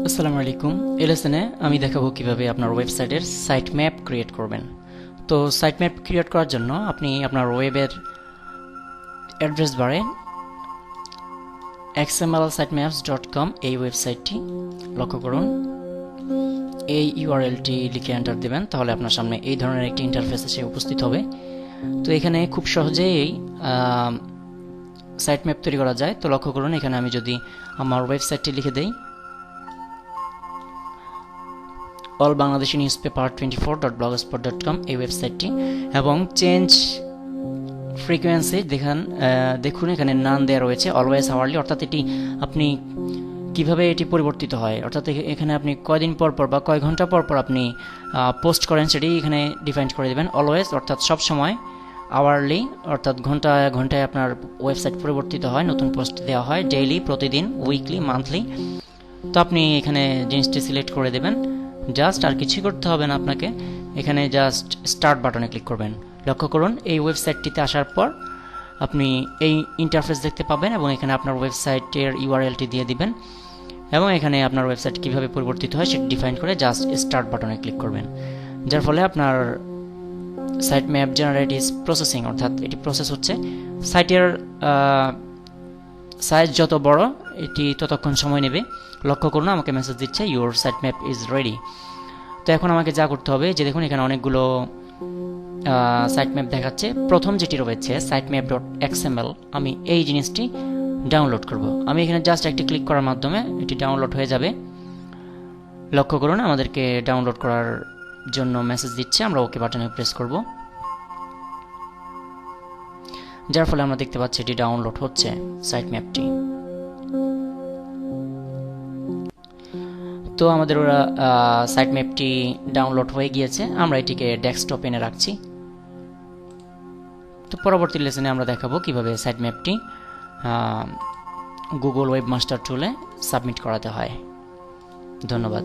আসসালামু আলাইকুম। এই লেসনে আমি দেখাবো কিভাবে আপনার ওয়েবসাইটের সাইট ম্যাপ ক্রিয়েট করবেন। তো সাইট ম্যাপ ক্রিয়েট করার জন্য আপনি আপনার ওয়েবের অ্যাড্রেস বারে xmlsitemaps.com এই ওয়েবসাইটটি লক্ষ্য করুন। এই ইউআরএলটি লিখে এন্টার দেবেন, তাহলে আপনার সামনে এই ধরনের একটি ইন্টারফেস এসে উপস্থিত হবে। তো এখানে খুব সহজেই সাইট ম্যাপ তৈরি করা যায়। তো লক্ষ্য করুন, এখানে আমি যদি আমার ওয়েবসাইটটি লিখে দেই allbangladeshinewspaper24.blogspot.com এই ওয়েবসাইটটি, এবং চেঞ্জ ফ্রিকোয়েন্সি দেখুন এখানে নান দেওয়া রয়েছে অলওয়েজ আওয়ারলি, অর্থাৎ এটি আপনি কিভাবে এটি পরিবর্তিত হয়, অর্থাৎ এখানে আপনি কয়দিন পর পর বা কয় ঘন্টা পর পর আপনি পোস্ট করেন সেটি এখানে ডিফাইন করে দেবেন। অলওয়েজ অর্থাৎ সব সময়, আওয়ারলি অর্থাৎ ঘন্টায় ঘন্টায় আপনার ওয়েবসাইট পরিবর্তিত হয়, নতুন পোস্ট দেওয়া হয়, ডেইলি প্রতিদিন, উইকলি, মান্থলি। তো আপনি এখানে জিনিসটি সিলেক্ট করে দেবেন। জাস্ট আর কিছুই করতে হবে না আপনাকে, এখানে জাস্ট স্টার্ট বাটনে ক্লিক করবেন। লক্ষ্য করুন, এই ওয়েবসাইটটিতে আসার পর আপনি এই ইন্টারফেস দেখতে পাবেন এবং এখানে আপনার ওয়েবসাইটের ইউআরএলটি দিয়ে দিবেন এবং এখানে আপনার ওয়েবসাইট কিভাবে পরিবর্তিত হয় সেটি ডিফাইন করে জাস্ট স্টার্ট বাটনে ক্লিক করবেন। যার ফলে আপনার site map generate is processing, অর্থাৎ এটি প্রসেস হচ্ছে। সাইটের সাইজ যত বড় এটি ততক্ষণ সময় নেবে। লক্ষ্য করুন, আমাকে মেসেজ দিচ্ছে your site map is ready. তো এখন আমাকে যা করতে হবে, যে দেখুন এখানে অনেকগুলো সাইট ম্যাপ দেখাচ্ছে। প্রথম যেটি রয়েছে সাইট ম্যাপ ডট এক্সএমএল, আমি এই জিনিসটি ডাউনলোড করব। আমি এখানে জাস্ট একটি ক্লিক করার মাধ্যমে এটি ডাউনলোড হয়ে যাবে। লক্ষ্য করুন, আমাদেরকে ডাউনলোড করার জন্য মেসেজ দিচ্ছে, আমরা ওকে বাটনে প্রেস করব, যার ফলে আমরা দেখতে পাচ্ছি এটি ডাউনলোড হচ্ছে সাইট ম্যাপটি। তো আমাদের সাইট ম্যাপটি ডাউনলোড হয়ে গিয়েছে, আমরা এটিকে ডেস্কটপ এনে রাখছি। তো পরবর্তী লেসনে আমরা দেখাবো কিভাবে সাইট ম্যাপটি গুগল ওয়েবমাস্টার টুলে সাবমিট করাতে হয়। ধন্যবাদ।